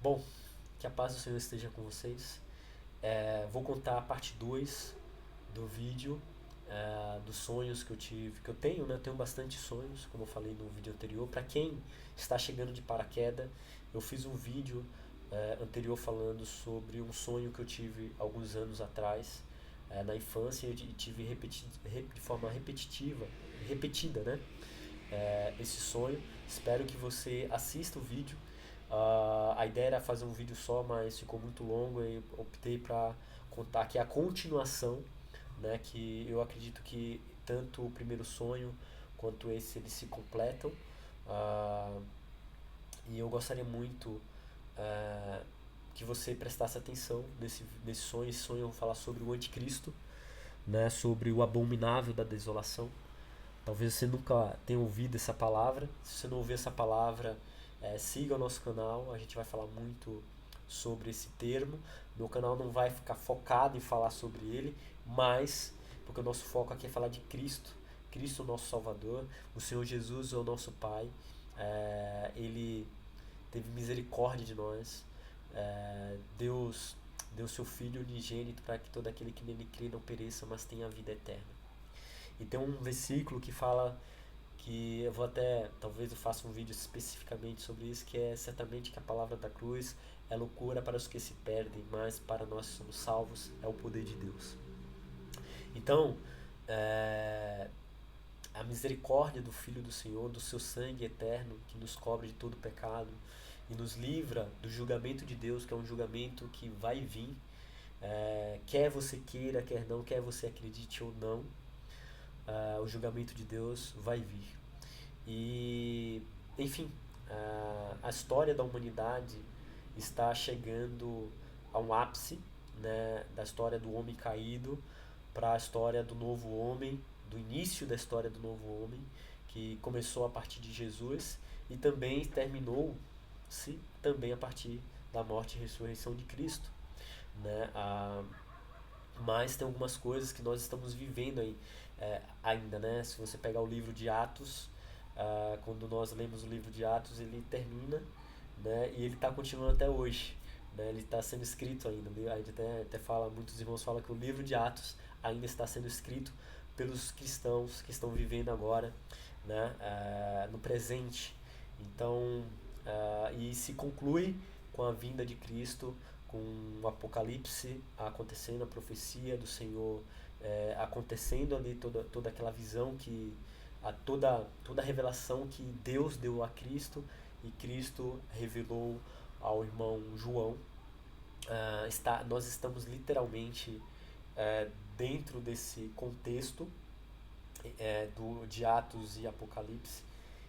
Bom, que a paz do Senhor esteja com vocês. Vou contar a parte 2 do vídeo, dos sonhos que eu tive, que eu tenho, né? Eu tenho bastante sonhos, como eu falei no vídeo anterior. Para quem está chegando de paraquedas, eu fiz um vídeo anterior falando sobre um sonho que eu tive alguns anos atrás, na infância, e tive de forma repetida, né? Esse sonho. Espero que você assista o vídeo. A ideia era fazer um vídeo só, mas ficou muito longo e optei para contar aqui a continuação, né? Que eu acredito que tanto o primeiro sonho quanto esse eles se completam. Ah, e eu gostaria muito ah, que você prestasse atenção nesse sonho. Esse sonho eu vou falar sobre o anticristo, né? Sobre o abominável da desolação. Talvez você nunca tenha ouvido essa palavra. Se você não ouvir essa palavra, siga o nosso canal. A gente vai falar muito sobre esse termo. Meu canal não vai ficar focado em falar sobre ele, mas porque o nosso foco aqui é falar de Cristo. Cristo, o nosso Salvador. O Senhor Jesus é o nosso Pai. Ele teve misericórdia de nós. Deus deu seu Filho unigênito para que todo aquele que nele crê não pereça, mas tenha a vida eterna. E tem um versículo que fala que eu vou até, talvez eu faça um vídeo especificamente sobre isso, que é certamente que a palavra da cruz é loucura para os que se perdem, mas para nós que somos salvos é o poder de Deus. Então, é, a misericórdia do Filho do Senhor, do seu sangue eterno, que nos cobre de todo pecado e nos livra do julgamento de Deus, que é um julgamento que vai vir, quer você queira, quer não, quer você acredite ou não, o julgamento de Deus vai vir. E, enfim, a história da humanidade está chegando a um ápice, né, da história do homem caído para a história do novo homem, do início da história do novo homem, que começou a partir de Jesus e também terminou-se também a partir da morte e ressurreição de Cristo, né? Mas tem algumas coisas que nós estamos vivendo aí ainda, né? Se você pegar o livro de Atos, quando nós lemos o livro de Atos, ele termina, né? E ele está continuando até hoje, né? Ele está sendo escrito ainda. A gente até fala, muitos irmãos falam que o livro de Atos ainda está sendo escrito pelos cristãos que estão vivendo agora, né? No presente. Então, e se conclui com a vinda de Cristo, com o Apocalipse acontecendo, a profecia do Senhor acontecendo ali, toda aquela visão que toda a revelação que Deus deu a Cristo e Cristo revelou ao irmão João. Nós estamos literalmente dentro desse contexto de Atos e Apocalipse,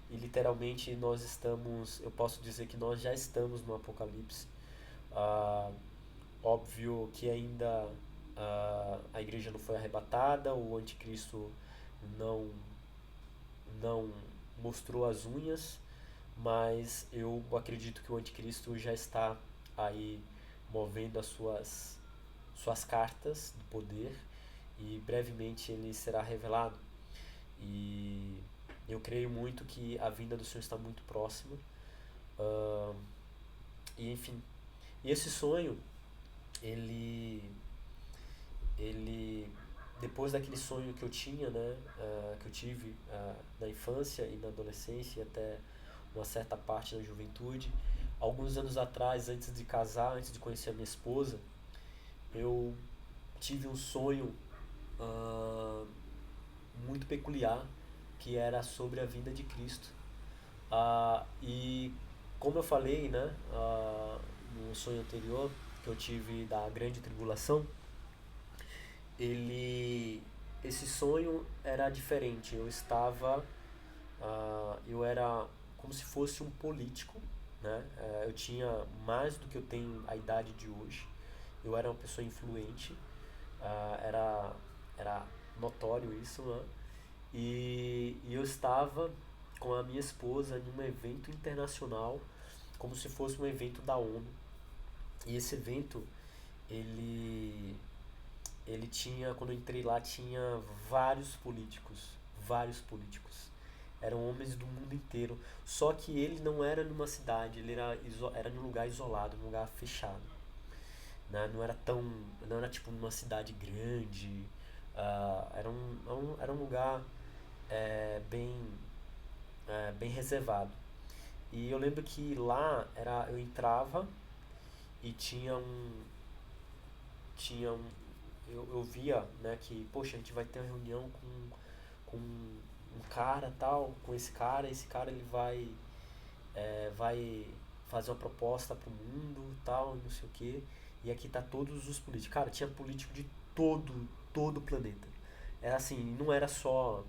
e literalmente eu posso dizer que nós já estamos no Apocalipse. Ah, Óbvio que ainda a igreja não foi arrebatada, o anticristo não, não mostrou as unhas, mas eu acredito que o anticristo já está aí movendo suas cartas do poder e brevemente ele será revelado. E eu creio muito que a vinda do Senhor está muito próxima. Ah, e enfim, e esse sonho, ele, ele depois daquele sonho que eu tinha, né, que eu tive na infância e na adolescência e até uma certa parte da juventude, alguns anos atrás, antes de casar, antes de conhecer a minha esposa, eu tive um sonho ah, muito peculiar que era sobre a vinda de Cristo. E como eu falei, né, no sonho anterior que eu tive da grande tribulação, ele, esse sonho era diferente. Eu era como se fosse um político, né? Eu tinha mais do que eu tenho a idade de hoje. Eu era uma pessoa influente, era notório isso, né? E eu estava com a minha esposa em um evento internacional, como se fosse um evento da ONU. E esse evento, ele, quando eu entrei lá, tinha vários políticos, vários políticos. eram homens do mundo inteiro. Só que ele não era numa cidade, ele era num lugar isolado, num lugar fechado, né? Não era tipo numa cidade grande, era um lugar bem, bem reservado. E eu lembro que lá eu entrava e tinha um, eu via, né, que, poxa, a gente vai ter uma reunião com um cara tal, com esse cara ele vai fazer uma proposta pro mundo tal, e não sei o quê. E aqui tá todos os políticos. Cara, tinha político de todo o planeta. Era assim, não era só.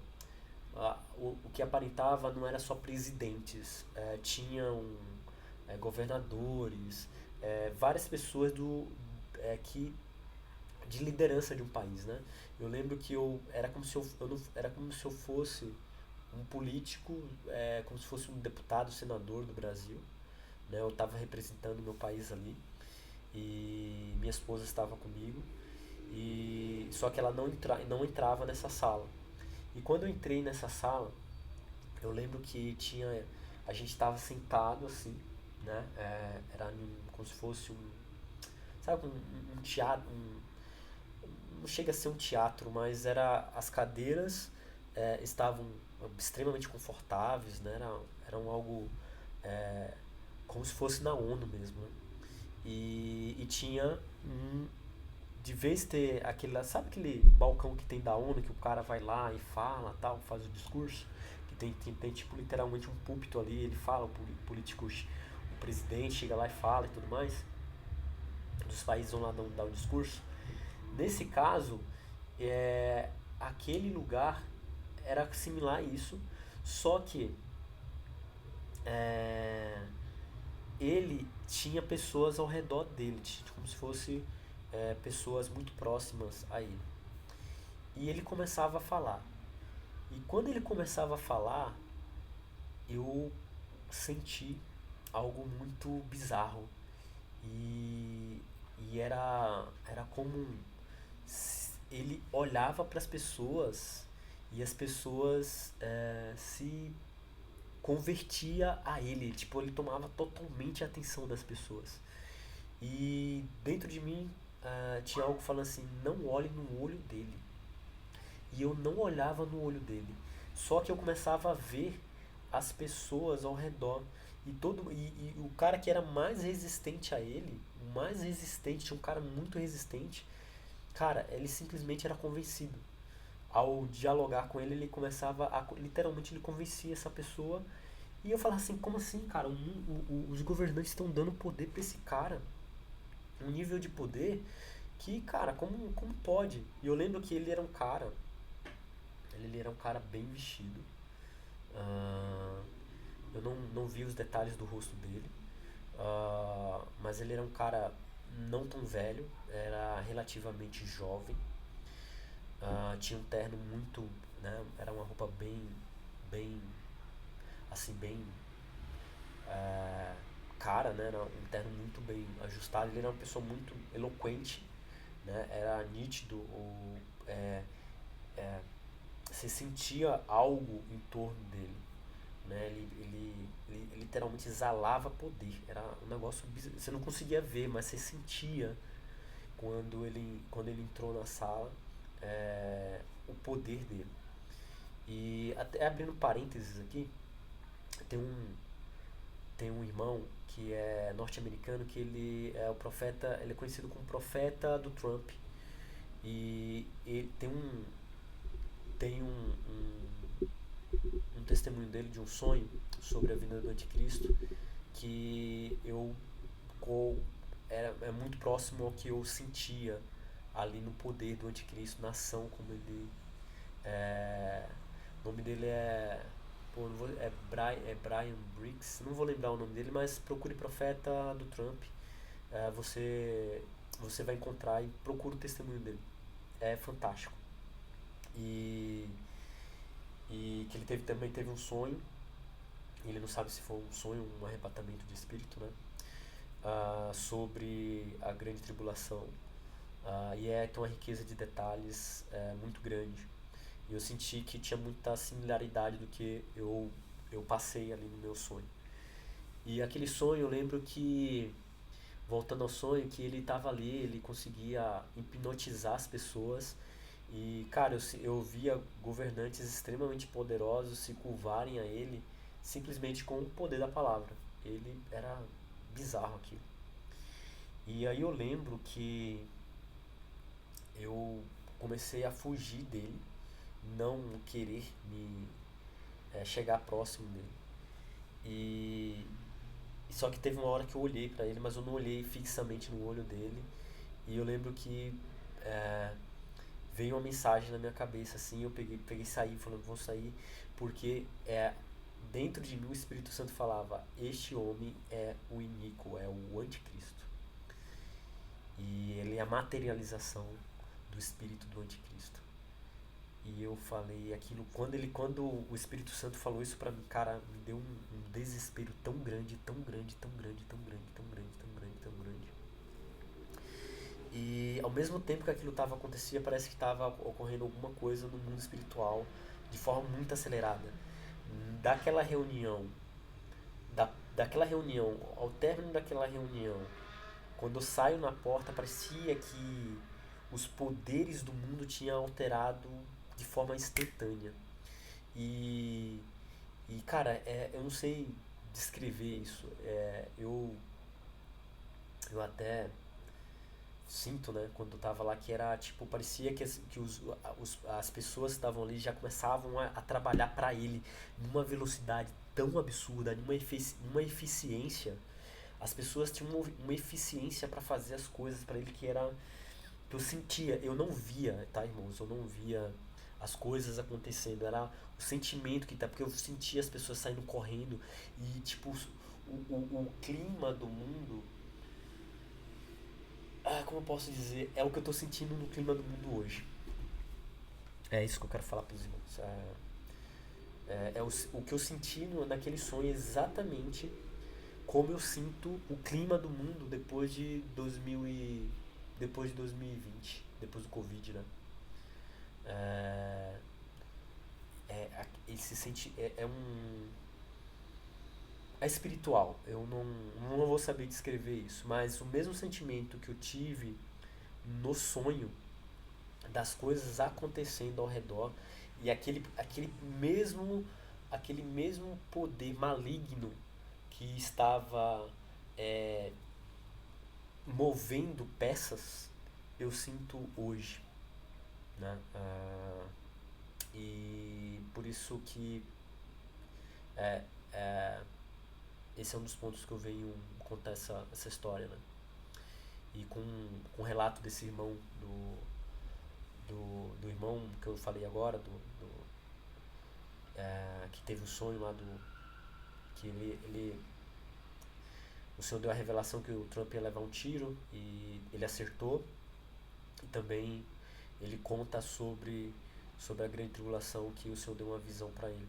O que aparentava não era só presidentes, tinham governadores, várias pessoas que de liderança de um país, né? Eu lembro que eu não, era como se eu fosse um político, como se fosse um deputado, senador do Brasil, né? Eu estava representando meu país ali e minha esposa estava comigo e só que ela não entrava nessa sala. E quando eu entrei nessa sala, eu lembro que a gente estava sentado assim, né? Como se fosse sabe, um teatro, não chega a ser um teatro, mas as cadeiras estavam extremamente confortáveis, né? Eram algo é, como se fosse na ONU mesmo, né? E tinha de vez ter sabe aquele balcão que tem da ONU que o cara vai lá e fala, tal, faz o discurso, que tem tipo literalmente um púlpito ali, ele fala, o presidente chega lá e fala e tudo mais, dos países vão lá dar o discurso. Nesse caso, aquele lugar era similar a isso, só que é, ele tinha pessoas ao redor dele, como se fosse pessoas muito próximas a ele. E ele começava a falar. E quando ele começava a falar, eu senti algo muito bizarro. E, era como ele olhava para as pessoas e as pessoas se convertia a ele, tipo, ele tomava totalmente a atenção das pessoas. E dentro de mim tinha algo falando assim, não olhe no olho dele. E eu não olhava no olho dele. Só que eu começava a ver as pessoas ao redor. E o cara que era mais resistente a ele, o mais resistente, tinha um cara muito resistente, cara, ele simplesmente era convencido. Ao dialogar com ele, ele começava a. Literalmente, ele convencia essa pessoa. E eu falava assim: como assim, cara? Os governantes estão dando poder pra esse cara. Um nível de poder que, cara, como pode? E eu lembro que ele era um cara. Ele era um cara bem vestido. Ah, eu não vi os detalhes do rosto dele. Mas ele era um cara não tão velho, era relativamente jovem. Tinha um terno muito, né? Era uma roupa bem, assim, bem cara, né? Era um terno muito bem ajustado. Ele era uma pessoa muito eloquente, né? Era nítido, você sentia algo em torno dele, né? Ele literalmente exalava poder. Era um negócio bizarro. Você não conseguia ver, mas você sentia quando ele entrou na sala o poder dele. E até abrindo parênteses aqui, tem um, tem um irmão que é norte-americano que ele é o profeta, ele é conhecido como profeta do Trump. E ele tem um testemunho dele de um sonho sobre a vinda do anticristo que é muito próximo ao que eu sentia ali no poder do anticristo, na ação como ele o nome dele pô, não vou, Brian Briggs, não vou lembrar o nome dele, mas procure profeta do Trump. Você vai encontrar e procure o testemunho dele. É fantástico. E, e que ele também teve um sonho, ele não sabe se foi um sonho, um arrebatamento de espírito, né? Sobre a grande tribulação. Tem uma riqueza de detalhes muito grande. E eu senti que tinha muita similaridade do que eu passei ali no meu sonho. E aquele sonho, eu lembro que, voltando ao sonho, que ele estava ali, ele conseguia hipnotizar as pessoas. E, cara, eu via governantes extremamente poderosos se curvarem a ele simplesmente com o poder da palavra. Ele era bizarro aquilo. E aí eu lembro que eu comecei a fugir dele, não querer me chegar próximo dele. E só que teve uma hora que eu olhei pra ele, mas eu não olhei fixamente no olho dele. E eu lembro que é, veio uma mensagem na minha cabeça, assim, eu peguei e saí, falando, vou sair, porque dentro de mim o Espírito Santo falava, este homem é o iníquo, é o anticristo. E ele é a materialização do espírito do anticristo. E eu falei aquilo, quando o Espírito Santo falou isso pra mim, cara, me deu um desespero tão grande, tão grande, tão grande, tão grande, tão grande, tão grande, tão grande. E ao mesmo tempo que aquilo tava acontecia, parece que estava ocorrendo alguma coisa no mundo espiritual de forma muito acelerada. Daquela reunião, daquela reunião, ao término daquela reunião, quando eu saio na porta, parecia que os poderes do mundo tinham alterado de forma instantânea. E, cara, eu não sei descrever isso. Eu até sinto, né, quando eu tava lá, que era tipo, parecia que as pessoas que estavam ali já começavam a trabalhar para ele numa velocidade tão absurda, numa eficiência. As pessoas tinham uma eficiência para fazer as coisas para ele que eu sentia, eu não via, tá, irmãos? Eu não via as coisas acontecendo, era o sentimento que tá, porque eu sentia as pessoas saindo correndo e tipo o clima do mundo, como eu posso dizer, é o que eu tô sentindo no clima do mundo hoje. É isso que eu quero falar pros irmãos. O que eu senti naquele sonho é exatamente como eu sinto o clima do mundo depois de 2020, depois do Covid, né? É, ele se sente é espiritual. Eu não vou saber descrever isso, mas o mesmo sentimento que eu tive no sonho das coisas acontecendo ao redor e aquele mesmo poder maligno que estava é, movendo peças, eu sinto hoje, né? E por isso que é, é, esse é um dos pontos que eu venho contar essa história, né? E com o relato desse irmão do irmão que eu falei agora, que teve o sonho lá que o Senhor deu a revelação que o Trump ia levar um tiro e ele acertou. E também ele conta sobre a grande tribulação que o Senhor deu uma visão para ele.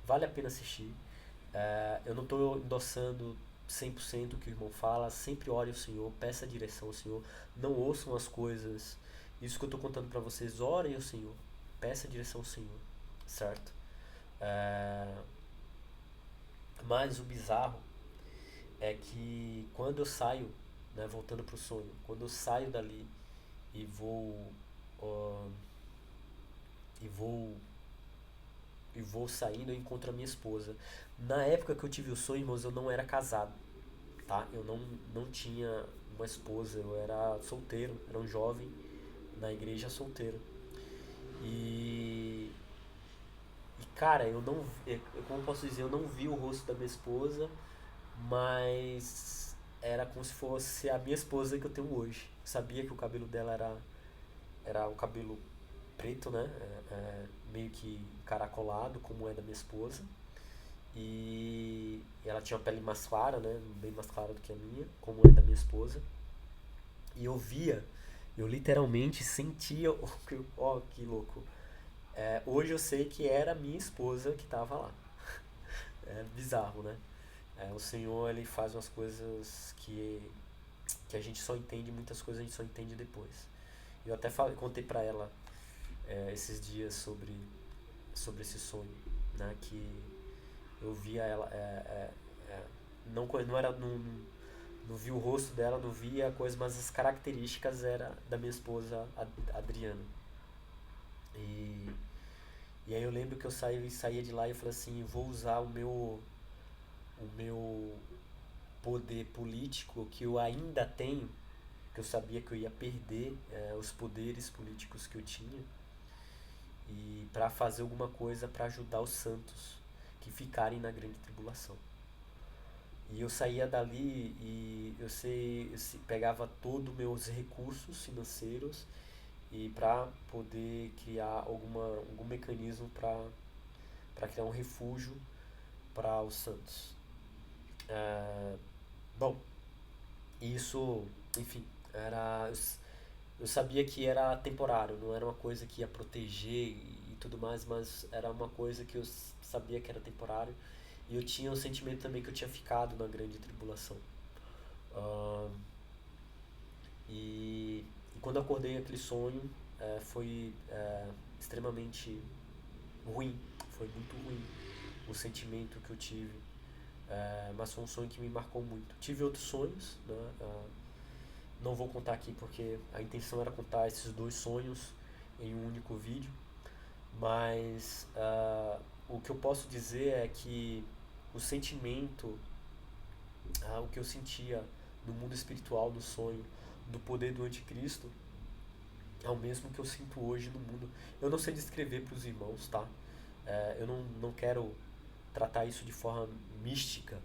Vale a pena assistir. Eu não estou endossando 100% o que o irmão fala. Sempre ore ao Senhor, peça a direção ao Senhor. Não ouçam as coisas. Isso que eu estou contando para vocês, orem ao Senhor. Peça a direção ao Senhor. Certo? Mas o bizarro é que quando eu saio, né, voltando pro sonho, quando eu saio dali e ó, e vou e vou saindo, eu encontro a minha esposa. Na época que eu tive o sonho, irmãos, eu não era casado, tá? Eu não tinha uma esposa, eu era solteiro, era um jovem na igreja solteiro. E, cara, como eu posso dizer, eu não vi o rosto da minha esposa, mas era como se fosse a minha esposa que eu tenho hoje. Sabia que o cabelo dela era um cabelo preto, né? Meio que caracolado, como é da minha esposa. E ela tinha uma pele mais clara, né? Bem mais clara do que a minha, como é da minha esposa. E eu literalmente sentia, ó, que louco. Hoje eu sei que era a minha esposa que estava lá. É bizarro, né? O Senhor, ele faz umas coisas que a gente só entende, muitas coisas a gente só entende depois. Eu até contei pra ela esses dias sobre esse sonho, né? Que eu via ela, não era, não vi o rosto dela, não via a coisa, mas as características era da minha esposa Adriana. E, e aí eu lembro que eu saía de lá e eu falei assim, vou usar o meu poder político que eu ainda tenho, que eu sabia que eu ia perder os poderes políticos que eu tinha, e para fazer alguma coisa para ajudar os santos que ficarem na grande tribulação. E eu saía dali e pegava todos os meus recursos financeiros e para poder criar algum mecanismo para criar um refúgio para os santos. É, bom, isso, enfim, eu sabia que era temporário, não era uma coisa que ia proteger e tudo mais, mas era uma coisa que eu sabia que era temporário. E eu tinha o sentimento também que eu tinha ficado na grande tribulação. Ah, e quando eu acordei aquele sonho, foi extremamente ruim. Foi muito ruim o sentimento que eu tive. Mas foi um sonho que me marcou muito. Tive outros sonhos, né? Não vou contar aqui porque a intenção era contar esses dois sonhos em um único vídeo. Mas o que eu posso dizer é que o sentimento, o que eu sentia no mundo espiritual do sonho, do poder do anticristo, é o mesmo que eu sinto hoje no mundo. Eu não sei descrever para os irmãos, tá? Eu não quero tratar isso de forma mística,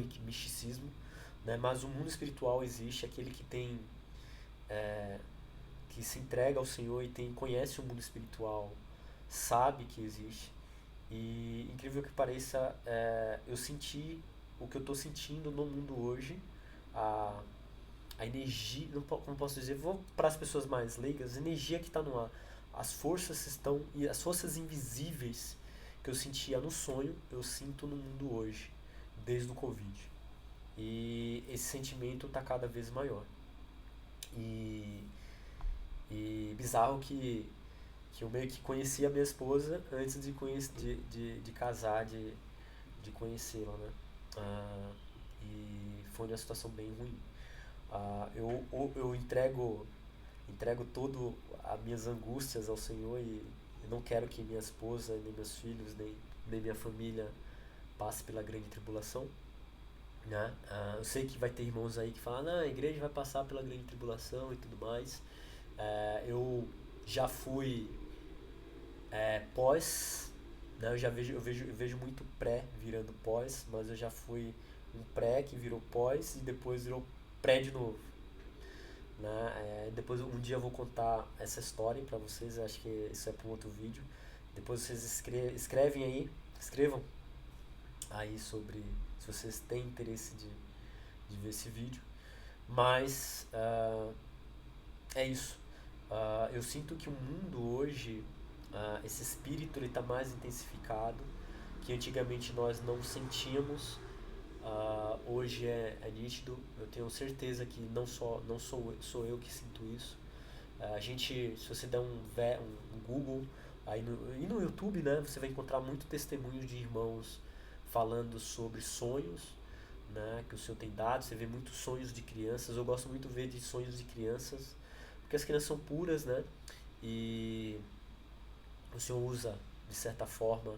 que misticismo, né? Mas o mundo espiritual existe, aquele que tem, que se entrega ao Senhor e conhece o mundo espiritual, sabe que existe. E incrível que pareça, eu senti o que eu estou sentindo no mundo hoje, a, a energia, não, como posso dizer, vou para as pessoas mais leigas, a energia que está no ar, as forças estão, e as forças invisíveis que eu sentia no sonho, eu sinto no mundo hoje, desde o Covid. E esse sentimento está cada vez maior. E, e bizarro que eu meio que conheci a minha esposa antes de casar, de conhecê-la, né? E foi uma situação bem ruim. Eu entrego todo as minhas angústias ao Senhor e eu não quero que minha esposa, nem meus filhos, nem minha família passe pela grande tribulação, né? Eu sei que vai ter irmãos aí que falam, não, a igreja vai passar pela grande tribulação e tudo mais. Eu já fui pós, né? Eu vejo muito pré virando pós, mas eu já fui um pré que virou pós e depois virou pré de novo, né? Depois um dia eu vou contar essa história pra vocês, acho que isso é para um outro vídeo. Depois vocês escrevam aí sobre, se vocês têm interesse de ver esse vídeo. Mas é isso. Eu sinto que o mundo hoje, esse espírito ele está mais intensificado, que antigamente nós não sentíamos. Hoje é nítido. Eu tenho certeza que não sou eu que sinto isso. A gente, se você der um Google aí e no YouTube, né, você vai encontrar muito testemunho de irmãos falando sobre sonhos, né, que o Senhor tem dado. Você vê muitos sonhos de crianças. Eu gosto muito de ver de sonhos de crianças, porque as crianças são puras, né? E o Senhor usa, de certa forma,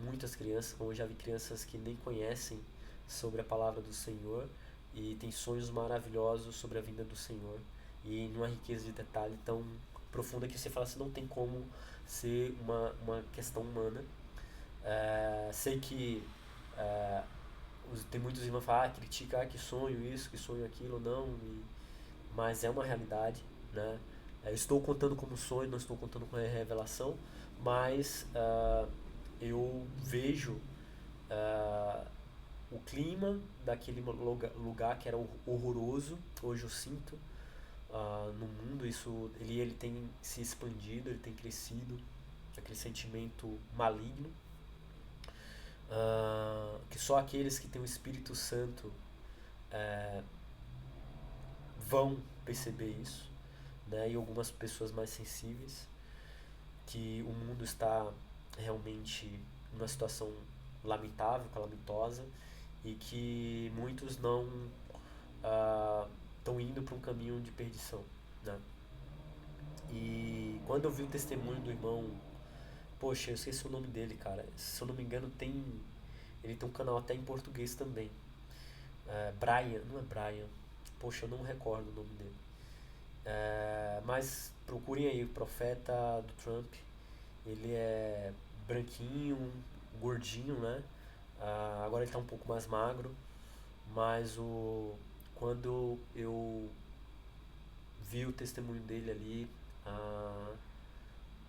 muitas crianças, como eu já vi crianças que nem conhecem sobre a palavra do Senhor e tem sonhos maravilhosos sobre a vinda do Senhor e numa riqueza de detalhe tão profunda que você fala assim, não tem como ser uma questão humana. Sei que tem muitos irmãos que falam, critica, que sonho isso, que sonho aquilo, não, mas é uma realidade, né? Eu estou contando como sonho, não estou contando como revelação, mas eu vejo o clima daquele lugar que era horroroso, hoje eu sinto no mundo, ele tem se expandido, ele tem crescido, aquele sentimento maligno, que só aqueles que têm o Espírito Santo vão perceber isso, né? E algumas pessoas mais sensíveis. que o mundo está realmente numa situação lamentável, calamitosa, e que muitos não estão indo para um caminho de perdição, né? E quando eu vi o testemunho do irmão, poxa, eu esqueci o nome dele, cara. Se eu não me engano, ele tem um canal até em português também. Brian, não é Brian. Poxa, eu não recordo o nome dele. Mas procurem aí o profeta do Trump. Ele é branquinho, gordinho, né? Agora ele tá um pouco mais magro, mas quando eu vi o testemunho dele ali,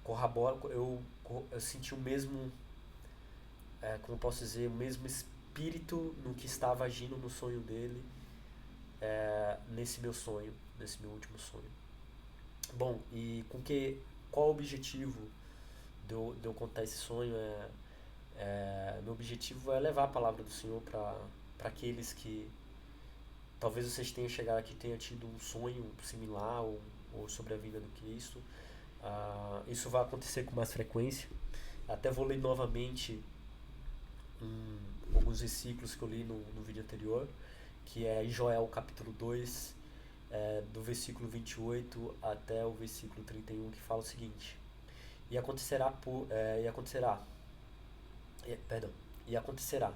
corrobora, eu senti o mesmo, como eu posso dizer, o mesmo espírito no que estava agindo no sonho dele, nesse meu sonho, nesse meu último sonho. Bom, e qual o objetivo de eu contar esse sonho? Meu objetivo é levar a palavra do Senhor para aqueles que talvez vocês tenham chegado aqui e tenham tido um sonho similar ou sobre a vida do Cristo. Isso vai acontecer com mais frequência. Até vou ler novamente alguns versículos que eu li no vídeo anterior, que é em Joel capítulo 2, do versículo 28 até o versículo 31, que fala o seguinte: E acontecerá, perdão, e acontecerá,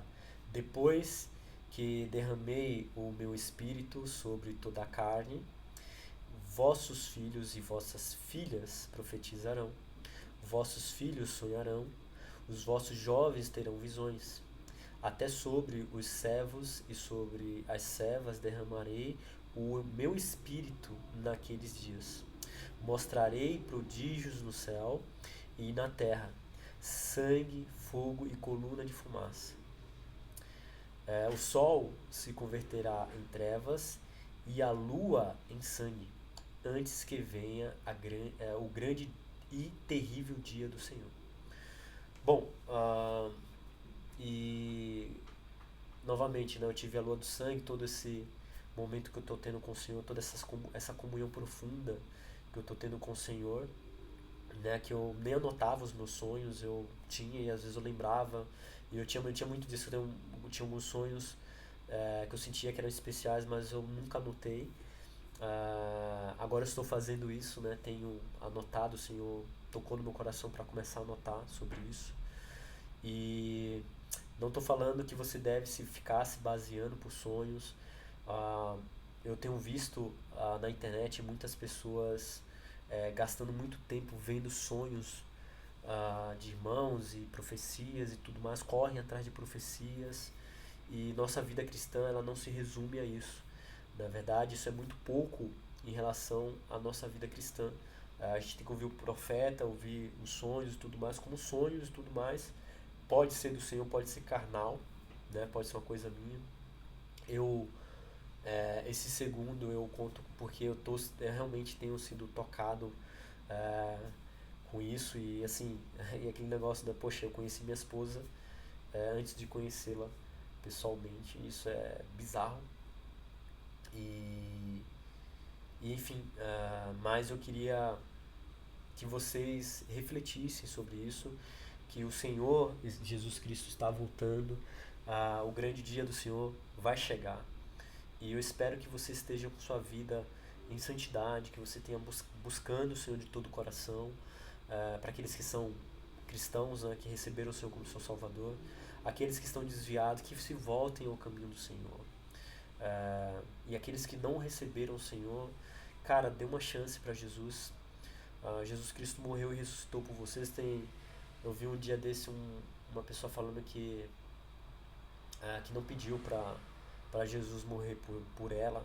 depois que derramei o meu espírito sobre toda a carne, vossos filhos e vossas filhas profetizarão, vossos filhos sonharão, os vossos jovens terão visões. Até sobre os servos e sobre as servas derramarei o meu espírito naqueles dias. Mostrarei prodígios no céu e na terra, sangue, fogo e coluna de fumaça. O sol se converterá em trevas e a lua em sangue, antes que venha o grande e terrível dia do Senhor. Bom, e novamente, né, eu tive a lua do sangue, todo esse momento que eu estou tendo com o Senhor, toda essa comunhão profunda que eu estou tendo com o Senhor, né, que eu nem anotava os meus sonhos, eu tinha e às vezes eu lembrava, e eu tinha muito disso, eu tinha alguns sonhos que eu sentia que eram especiais, mas eu nunca anotei. Agora eu estou fazendo isso, né, tenho anotado, o Senhor tocou no meu coração para começar a anotar sobre isso. E não estou falando que você deve ficar se baseando por sonhos. Eu tenho visto na internet muitas pessoas gastando muito tempo vendo sonhos de irmãos e profecias e tudo mais, correm atrás de profecias, e nossa vida cristã ela não se resume a isso. Na verdade, isso é muito pouco em relação à nossa vida cristã. A gente tem que ouvir o profeta, ouvir os sonhos e tudo mais, como sonhos e tudo mais. Pode ser do Senhor, pode ser carnal, né? Pode ser uma coisa minha. Esse segundo eu conto porque eu realmente tenho sido tocado com isso, e assim, e aquele negócio da, poxa, eu conheci minha esposa antes de conhecê-la pessoalmente, isso é bizarro. E, enfim, mas eu queria que vocês refletissem sobre isso, que o Senhor Jesus Cristo está voltando, o grande dia do Senhor vai chegar. E eu espero que você esteja com sua vida em santidade, que você tenha buscando o Senhor de todo o coração, para aqueles que são cristãos, né, que receberam o Senhor como seu Salvador, aqueles que estão desviados, que se voltem ao caminho do Senhor. E aqueles que não receberam o Senhor, cara, dê uma chance para Jesus. Jesus Cristo morreu e ressuscitou por vocês. Eu vi um dia desse uma pessoa falando que não pediu para Jesus morrer por ela.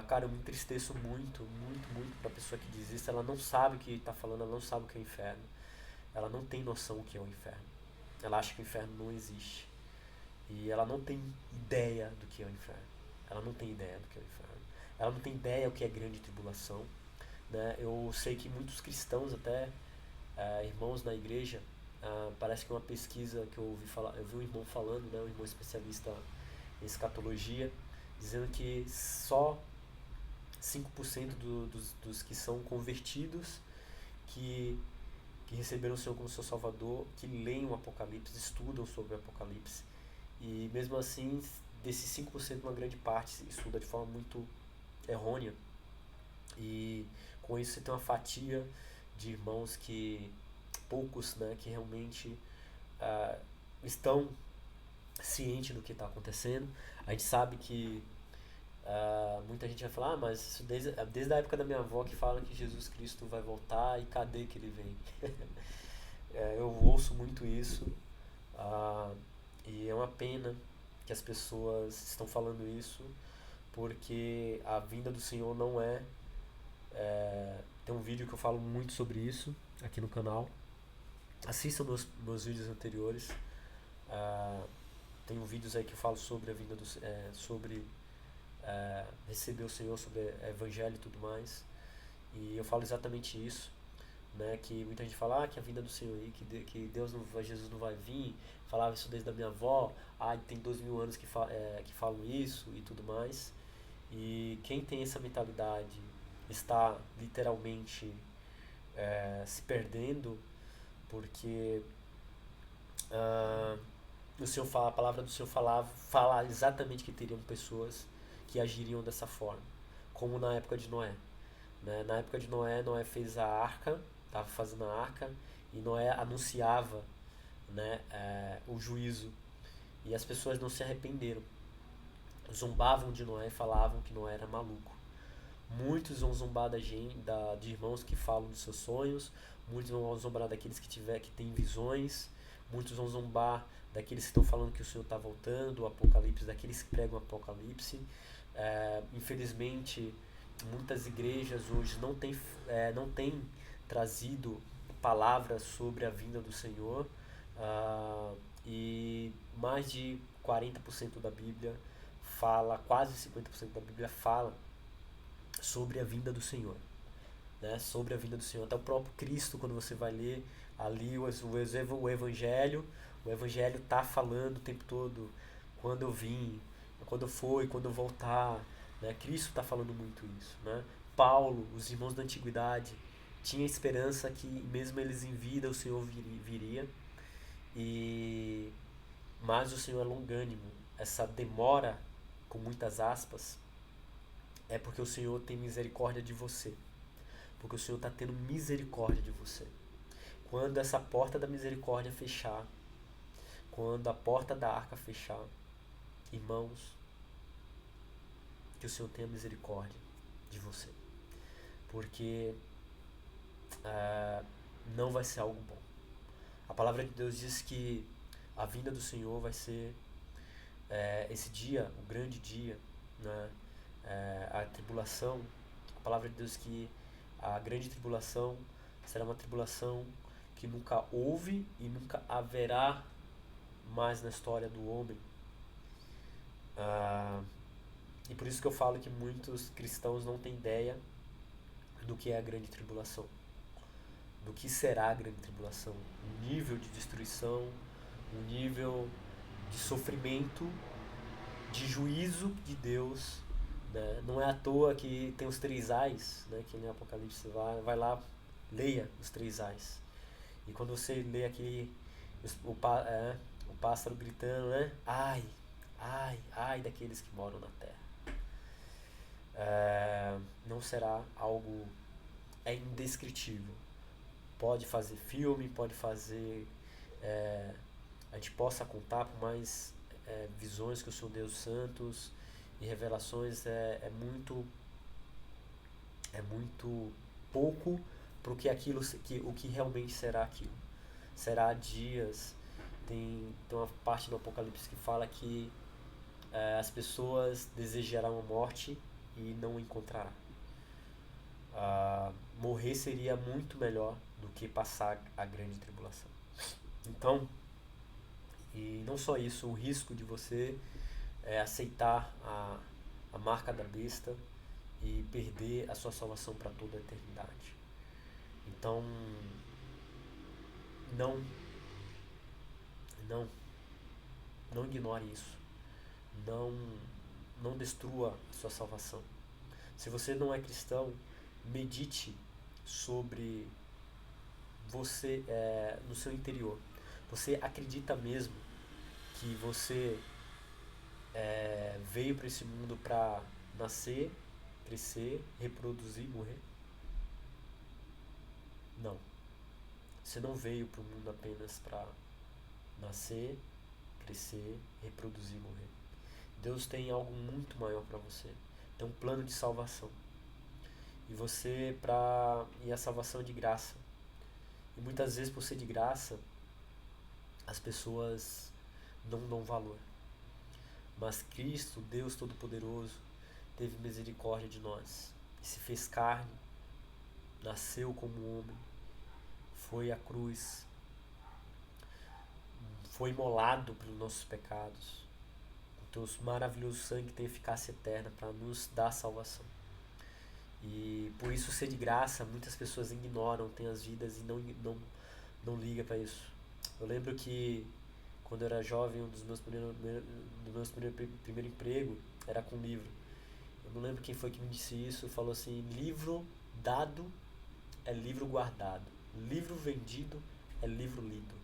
Cara, eu me entristeço muito, muito, muito pra pessoa que diz isso. Ela não sabe o que está falando, ela não sabe o que é o inferno. Ela não tem noção do que é o inferno. Ela acha que o inferno não existe. E ela não tem ideia do que é o inferno. Ela não tem ideia do que é o inferno. Ela não tem ideia do que é grande tribulação. Né? Eu sei que muitos cristãos, até irmãos na igreja, parece que uma pesquisa que eu vi um irmão falando, né, um irmão especialista em escatologia, dizendo que só 5% dos que são convertidos que que receberam o Senhor como seu Salvador, que leem o Apocalipse, estudam sobre o Apocalipse. E mesmo assim, desses 5%, uma grande parte estuda de forma muito errônea. E com isso você tem uma fatia de irmãos que, poucos, né, que realmente ah, estão cientes do que está acontecendo. A gente sabe que muita gente vai falar, mas isso desde a época da minha avó que fala que Jesus Cristo vai voltar e cadê que ele vem? Eu ouço muito isso, ah, e é uma pena que as pessoas estão falando isso, porque a vinda do Senhor não tem um vídeo que eu falo muito sobre isso aqui no canal. Assistam meus vídeos anteriores. Ah, Tem vídeos aí que eu falo sobre a vinda sobre receber o Senhor, sobre evangelho e tudo mais. E eu falo exatamente isso, né? Que muita gente fala que a vinda do Senhor aí, que Deus não vai, Jesus não vai vir. Falava isso desde a minha avó. Tem 2000 anos que falam isso e tudo mais. E quem tem essa mentalidade está literalmente se perdendo, porque a palavra do Senhor fala exatamente que teriam pessoas que agiriam dessa forma, como na época de Noé. Né? Na época de Noé, Noé fez a arca, estava fazendo a arca, e Noé anunciava, né, o juízo, e as pessoas não se arrependeram. Zombavam de Noé e falavam que Noé era maluco. Muitos vão zombar de irmãos que falam dos seus sonhos, muitos vão zombar daqueles que têm visões, muitos vão zombar daqueles que estão falando que o Senhor está voltando, o Apocalipse, daqueles que pregam o Apocalipse. Infelizmente, muitas igrejas hoje não têm trazido palavras sobre a vinda do Senhor, e mais de 40% da Bíblia fala, quase 50% da Bíblia fala sobre a vinda do Senhor, né? Sobre a vinda do Senhor. Até o próprio Cristo, quando você vai ler ali o Evangelho, o Evangelho está falando o tempo todo quando eu vim, quando eu for, quando eu voltar. Né? Cristo está falando muito isso. Né? Paulo, os irmãos da antiguidade, tinha esperança que mesmo eles em vida o Senhor viria, mas o Senhor é longânimo. Essa demora, com muitas aspas, é porque o Senhor tem misericórdia de você. Porque o Senhor está tendo misericórdia de você. Quando essa porta da misericórdia fechar, quando a porta da arca fechar, irmãos, que o Senhor tenha misericórdia de você. Porque não vai ser algo bom. A palavra de Deus diz que a vinda do Senhor vai ser esse dia, o grande dia, né? A tribulação. A palavra de Deus diz que a grande tribulação será uma tribulação que nunca houve e nunca haverá mais na história do homem. E por isso que eu falo que muitos cristãos não têm ideia do que é a grande tribulação, do que será a grande tribulação, o nível de destruição, o nível de sofrimento, de juízo de Deus. Né? Não é à toa que tem os 3 ais, né? Que no Apocalipse vai lá, leia os 3 ais. E quando você lê aqui o pássaro gritando, né? Ai, ai, ai daqueles que moram na terra. Não será algo indescritível. Pode fazer filme, pode fazer a gente possa contar por mais visões que o Senhor deu santos e revelações, é muito pouco para o que realmente será aquilo. Será dias. Tem uma parte do Apocalipse que fala que as pessoas desejarão a morte e não encontrará. Morrer seria muito melhor do que passar a grande tribulação. Então, e não só isso, o risco de você aceitar a marca da besta e perder a sua salvação para toda a eternidade. Então, não ignore isso. Não destrua a sua salvação. Se você não é cristão, medite sobre você no seu interior. Você acredita mesmo que você veio para esse mundo para nascer, crescer, reproduzir, morrer? Não. Você não veio para o mundo apenas para nascer, crescer, reproduzir, morrer. Deus tem algo muito maior para você. Tem um plano de salvação. E a salvação é de graça. E muitas vezes, por ser de graça, as pessoas não dão valor. Mas Cristo, Deus Todo-Poderoso, teve misericórdia de nós. E se fez carne, nasceu como homem, foi à cruz, foi imolado pelos nossos pecados. O teu maravilhoso sangue tem eficácia eterna para nos dar salvação. E por isso ser de graça, muitas pessoas ignoram, têm as vidas e não ligam para isso. Eu lembro que quando eu era jovem, um dos meus primeiros empregos era com livro. Eu não lembro quem foi que me disse isso, falou assim: livro dado é livro guardado, livro vendido é livro lido.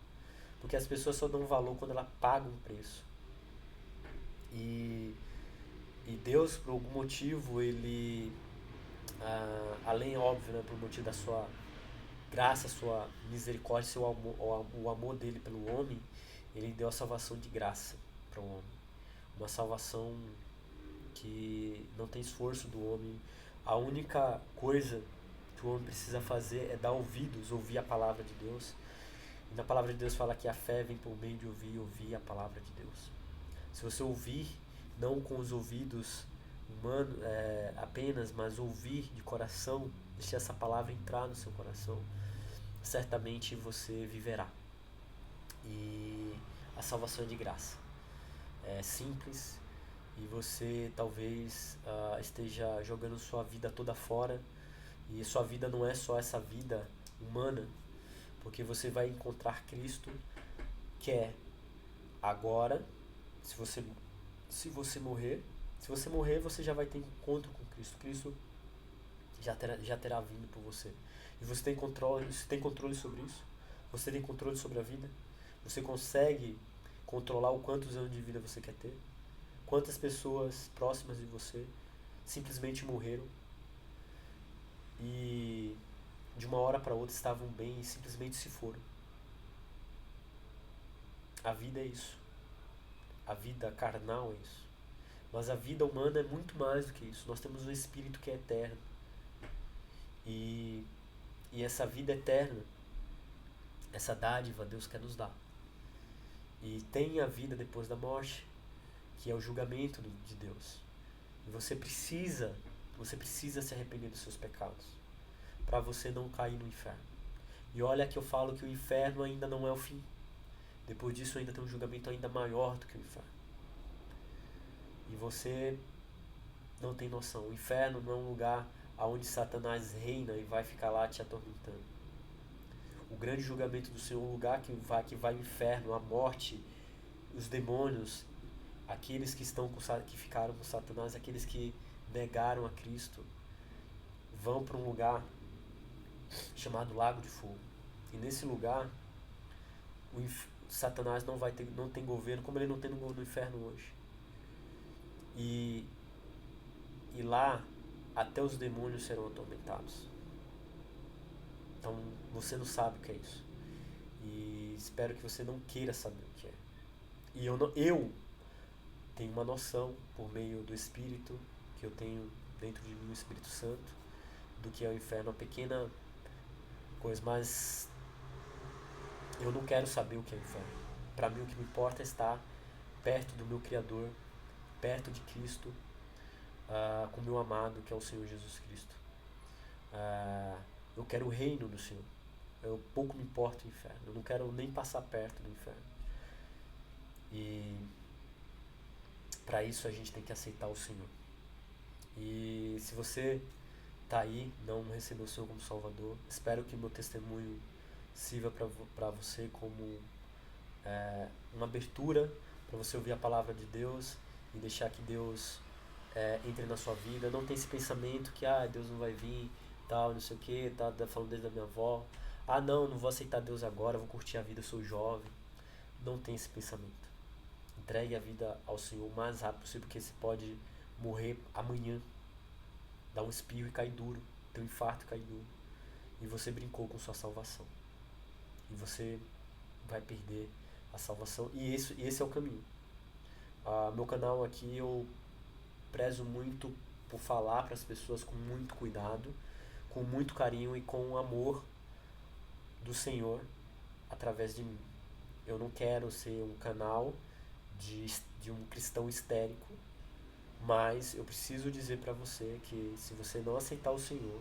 Porque as pessoas só dão valor quando ela paga um preço. E Deus, por algum motivo, ele, além, óbvio, né, por motivo da sua graça, sua misericórdia, o amor dele pelo homem, ele deu a salvação de graça para o homem. Uma salvação que não tem esforço do homem. A única coisa que o homem precisa fazer é dar ouvidos, ouvir a palavra de Deus. E na palavra de Deus fala que a fé vem por meio de ouvir a palavra de Deus. Se você ouvir, não com os ouvidos humanos apenas, mas ouvir de coração, deixar essa palavra entrar no seu coração, certamente você viverá. E a salvação é de graça. É simples e você talvez esteja jogando sua vida toda fora. E sua vida não é só essa vida humana, porque você vai encontrar Cristo, que é agora, se você morrer, você já vai ter encontro com Cristo. Cristo já terá vindo por você. E você tem controle sobre isso? Você tem controle sobre a vida? Você consegue controlar o quantos anos de vida você quer ter? Quantas pessoas próximas de você simplesmente morreram e de uma hora para outra estavam bem e simplesmente se foram? A vida é isso. A vida carnal é isso. Mas a vida humana é muito mais do que isso. Nós temos um espírito que é eterno. E essa vida eterna, essa dádiva, Deus quer nos dar. E tem a vida depois da morte, que é o julgamento de Deus. E você precisa se arrepender dos seus pecados, para você não cair no inferno. E olha que eu falo que o inferno ainda não é o fim. Depois disso ainda tem um julgamento ainda maior do que o inferno. E você não tem noção. O inferno não é um lugar onde Satanás reina e vai ficar lá te atormentando. O grande julgamento do Senhor é um lugar que vai o inferno, a morte, os demônios, aqueles que ficaram com Satanás, aqueles que negaram a Cristo, vão para um lugar chamado Lago de Fogo. E nesse lugar, Satanás não tem governo, como ele não tem no inferno hoje. E lá, até os demônios serão atormentados. Então, você não sabe o que é isso. E espero que você não queira saber o que é. E eu tenho uma noção, por meio do Espírito, que eu tenho dentro de mim, o Espírito Santo, do que é o inferno, uma pequena coisa, mas eu não quero saber o que é o inferno. Para mim, o que me importa é estar perto do meu Criador, perto de Cristo, com o meu amado, que é o Senhor Jesus Cristo. Eu quero o reino do Senhor. Eu pouco me importo o inferno. Eu não quero nem passar perto do inferno. E para isso a gente tem que aceitar o Senhor. E se você está aí, não recebeu o Senhor como Salvador, espero que o meu testemunho sirva para você como uma abertura para você ouvir a palavra de Deus e deixar que Deus entre na sua vida. Não tem esse pensamento que Deus não vai vir, tal, não sei o que, tá falando desde a minha avó. Ah, não vou aceitar Deus agora, vou curtir a vida, eu sou jovem. Não tem esse pensamento. Entregue a vida ao Senhor o mais rápido possível, porque você pode morrer amanhã, dar um espirro e cair duro, ter um infarto e cair duro. E você brincou com sua salvação. E você vai perder a salvação. E esse é o caminho. Meu canal aqui eu prezo muito por falar para as pessoas com muito cuidado, com muito carinho e com amor do Senhor através de mim. Eu não quero ser um canal de um cristão histérico, mas eu preciso dizer para você que se você não aceitar o Senhor,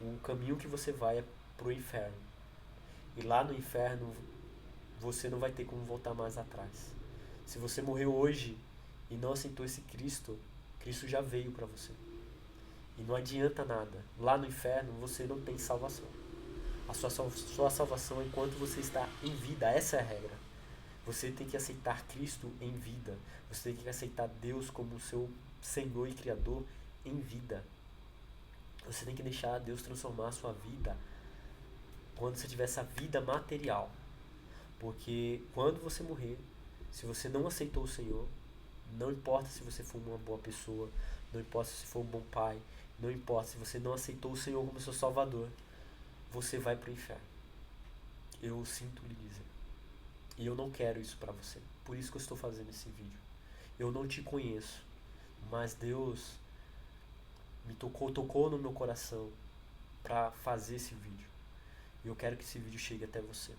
o caminho que você vai é pro inferno. E lá no inferno você não vai ter como voltar mais atrás. Se você morreu hoje e não aceitou esse Cristo, Cristo já veio para você. E não adianta nada. Lá no inferno você não tem salvação. A sua salvação é enquanto você está em vida. Essa é a regra. Você tem que aceitar Cristo em vida. Você tem que aceitar Deus como seu Senhor e Criador em vida. Você tem que deixar Deus transformar a sua vida quando você tiver essa vida material. Porque quando você morrer, se você não aceitou o Senhor, não importa se você for uma boa pessoa, não importa se for um bom pai, não importa se você não aceitou o Senhor como seu Salvador, você vai para o inferno. Eu sinto lhe dizer. E eu não quero isso para você. Por isso que eu estou fazendo esse vídeo. Eu não te conheço, mas Deus me tocou no meu coração para fazer esse vídeo. E eu quero que esse vídeo chegue até você.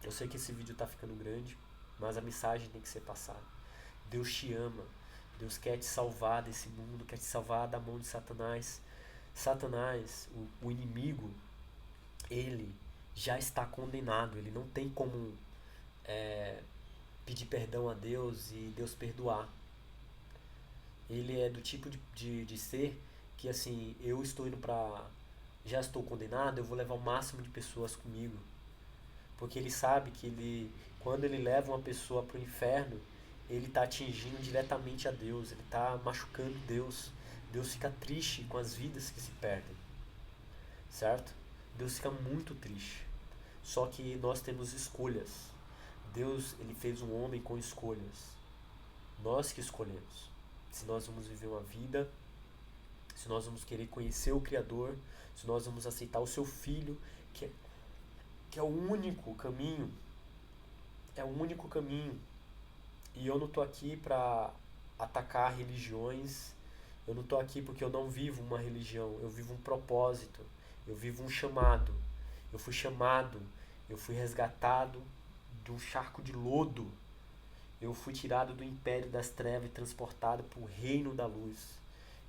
Eu sei que esse vídeo está ficando grande, mas a mensagem tem que ser passada. Deus te ama. Deus quer te salvar desse mundo, quer te salvar da mão de Satanás. Satanás, o inimigo, ele já está condenado. Ele não tem como pedir perdão a Deus e Deus perdoar. Ele é do tipo de ser que assim, eu estou indo pra... já estou condenado, eu vou levar o máximo de pessoas comigo. Porque ele sabe que quando ele leva uma pessoa para o inferno, ele está atingindo diretamente a Deus, ele está machucando Deus. Deus fica triste com as vidas que se perdem, certo? Deus fica muito triste. Só que nós temos escolhas. Deus, ele fez um homem com escolhas. Nós que escolhemos. Se nós vamos viver uma vida, se nós vamos querer conhecer o Criador, se nós vamos aceitar o seu Filho, que é o único caminho. É o único caminho. E eu não tô aqui para atacar religiões. Eu não tô aqui porque eu não vivo uma religião. Eu vivo um propósito. Eu vivo um chamado. Eu fui chamado. Eu fui resgatado de um charco de lodo. Eu fui tirado do império das trevas e transportado para o reino da luz.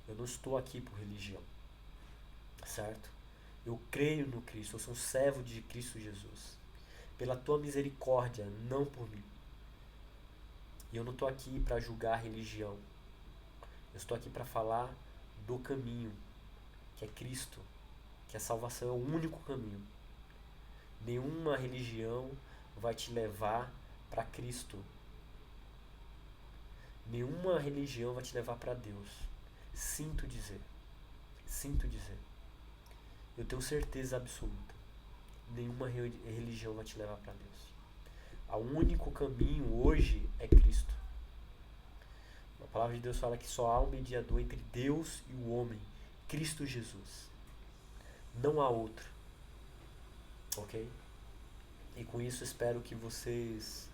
Eu não estou aqui por religião. Certo? Eu creio no Cristo. Eu sou um servo de Cristo Jesus. Pela tua misericórdia, não por mim. E eu não estou aqui para julgar a religião. Eu estou aqui para falar do caminho, que é Cristo, que a salvação é o único caminho. Nenhuma religião vai te levar para Cristo. Nenhuma religião vai te levar para Deus. Sinto dizer. Sinto dizer. Eu tenho certeza absoluta. Nenhuma religião vai te levar para Deus. O único caminho hoje é Cristo. A palavra de Deus fala que só há um mediador entre Deus e o homem, Cristo Jesus. Não há outro. Ok? E com isso espero que vocês...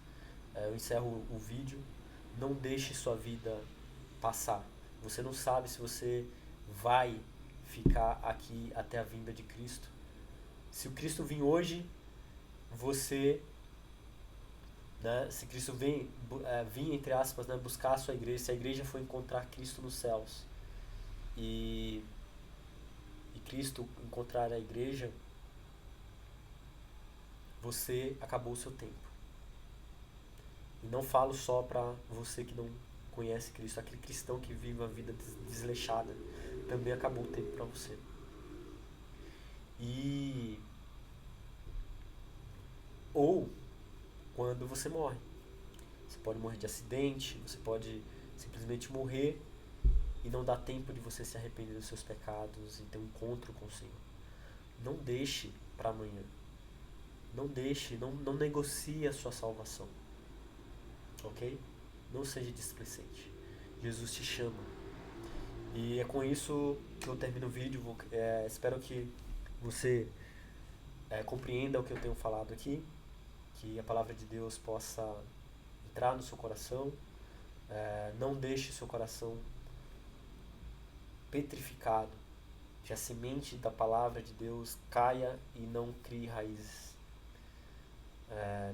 eu encerro o vídeo. Não deixe sua vida passar. Você não sabe se você vai ficar aqui até a vinda de Cristo. Se o Cristo vir hoje, você... se Cristo vir, entre aspas, buscar a sua igreja, se a igreja for encontrar Cristo nos céus e Cristo encontrar a igreja, você acabou o seu tempo. E não falo só para você que não conhece Cristo, aquele cristão que vive uma vida desleixada, também acabou o tempo para você. Ou quando você morre. Você pode morrer de acidente, você pode simplesmente morrer e não dá tempo de você se arrepender dos seus pecados e ter um encontro com o Senhor. Não deixe para amanhã. Não deixe, não negocie a sua salvação. Ok? Não seja displicente. Jesus te chama. E é com isso que eu termino o vídeo. Espero que você compreenda o que eu tenho falado aqui. Que a palavra de Deus possa entrar no seu coração. Não deixe seu coração petrificado. Que a semente da palavra de Deus caia e não crie raízes.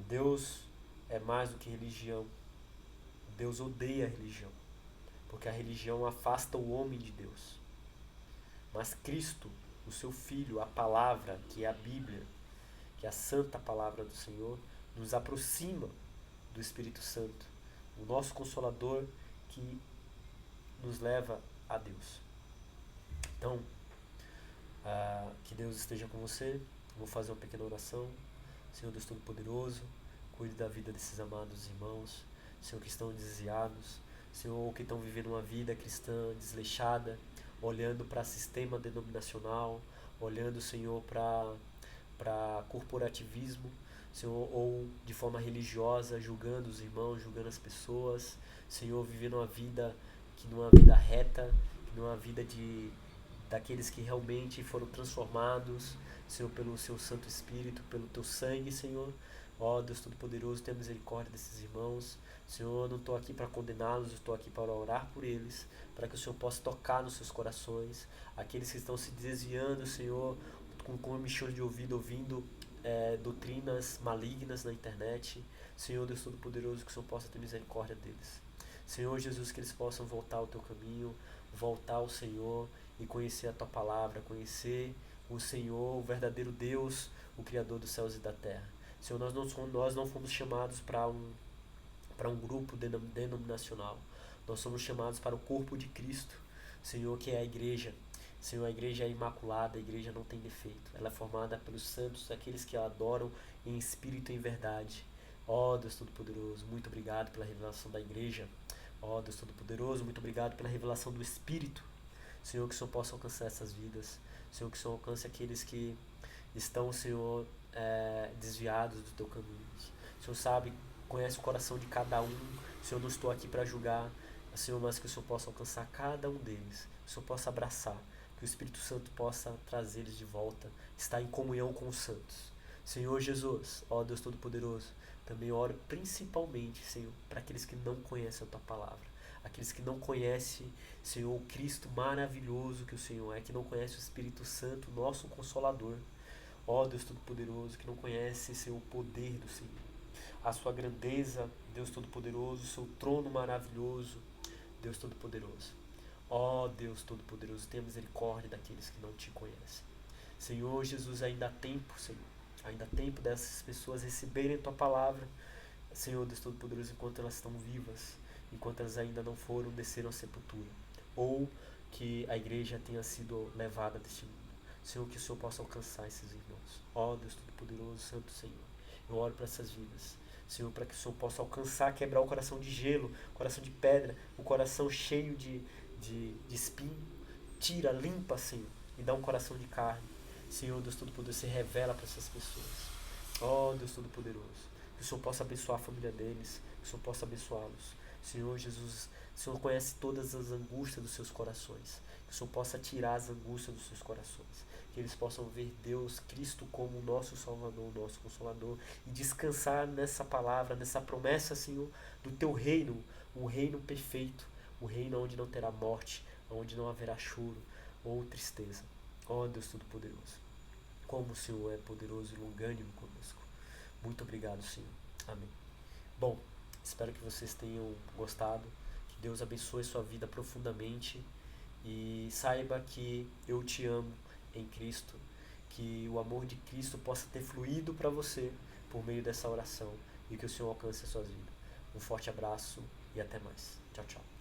Deus é mais do que religião. Deus odeia a religião, porque a religião afasta o homem de Deus. Mas Cristo, o seu Filho, a palavra, que é a Bíblia, que é a santa palavra do Senhor, nos aproxima do Espírito Santo, o nosso Consolador que nos leva a Deus. Então, que Deus esteja com você. Vou fazer uma pequena oração. Senhor Deus Todo-Poderoso, cuide da vida desses amados irmãos, Senhor, que estão desviados, Senhor, que estão vivendo uma vida cristã desleixada, olhando para sistema denominacional, olhando, Senhor, para corporativismo, Senhor, ou de forma religiosa, julgando os irmãos, julgando as pessoas, Senhor, vivendo uma vida que não é uma vida reta, que não é uma vida daqueles que realmente foram transformados, Senhor, pelo seu Santo Espírito, pelo teu sangue, Senhor. Ó Deus Todo-Poderoso, tenha misericórdia desses irmãos. Senhor, eu não estou aqui para condená-los, eu estou aqui para orar por eles, para que o Senhor possa tocar nos seus corações, aqueles que estão se desviando, Senhor, com um mexão de ouvido, ouvindo doutrinas malignas na internet. Senhor, Deus Todo-Poderoso, que o Senhor possa ter misericórdia deles. Senhor Jesus, que eles possam voltar ao teu caminho, voltar ao Senhor e conhecer a tua palavra, conhecer o Senhor, o verdadeiro Deus, o Criador dos céus e da terra. Senhor, nós não fomos chamados para um grupo denominacional. Nós somos chamados para o corpo de Cristo, Senhor, que é a igreja. Senhor, a igreja é imaculada, a igreja não tem defeito. Ela é formada pelos santos, aqueles que a adoram em espírito e em verdade. Ó Deus Todo-Poderoso, muito obrigado pela revelação da igreja. Ó Deus Todo-Poderoso, muito obrigado pela revelação do Espírito. Senhor, que o Senhor possa alcançar essas vidas. Senhor, que o Senhor alcance aqueles que estão, Senhor, desviados do teu caminho. O Senhor sabe, conhece o coração de cada um. Senhor, não estou aqui para julgar, Senhor, mas que o Senhor possa alcançar cada um deles. Que o Senhor possa abraçar, que o Espírito Santo possa trazê-los de volta, estar em comunhão com os santos. Senhor Jesus, ó Deus Todo-Poderoso, também oro principalmente, Senhor, para aqueles que não conhecem a tua palavra. Aqueles que não conhecem, Senhor, o Cristo maravilhoso que o Senhor é, que não conhece o Espírito Santo, nosso Consolador. Ó Deus Todo-Poderoso, que não conhece, Senhor, o poder do Senhor, a sua grandeza, Deus Todo-Poderoso, o seu trono maravilhoso, Deus Todo-Poderoso. Ó Deus Todo-Poderoso, tenha misericórdia daqueles que não te conhecem. Senhor Jesus, ainda há tempo, Senhor, ainda há tempo dessas pessoas receberem a tua palavra, Senhor Deus Todo-Poderoso, enquanto elas estão vivas, enquanto elas ainda não desceram à sepultura, ou que a igreja tenha sido levada deste mundo. Senhor, que o Senhor possa alcançar esses irmãos. Ó Deus Todo-Poderoso, Santo Senhor, eu oro para essas vidas, Senhor, para que o Senhor possa alcançar, quebrar o coração de gelo, o coração de pedra, o coração cheio de espinho. Tira, limpa, Senhor, e dá um coração de carne. Senhor, Deus Todo-Poderoso, se revela para essas pessoas. Ó Deus Todo-Poderoso, que o Senhor possa abençoar a família deles, que o Senhor possa abençoá-los. Senhor Jesus, o Senhor conhece todas as angústias dos seus corações. Que o Senhor possa tirar as angústias dos seus corações. Que eles possam ver Deus, Cristo, como o nosso Salvador, o nosso Consolador. E descansar nessa palavra, nessa promessa, Senhor, do teu reino. Um reino perfeito. Um reino onde não terá morte, onde não haverá choro ou tristeza. Ó Deus Todo-Poderoso, como o Senhor é poderoso e longânimo conosco. Muito obrigado, Senhor. Amém. Bom, espero que vocês tenham gostado. Que Deus abençoe sua vida profundamente. E saiba que eu te amo em Cristo. Que o amor de Cristo possa ter fluído para você por meio dessa oração. E que o Senhor alcance a sua vida. Um forte abraço e até mais. Tchau, tchau.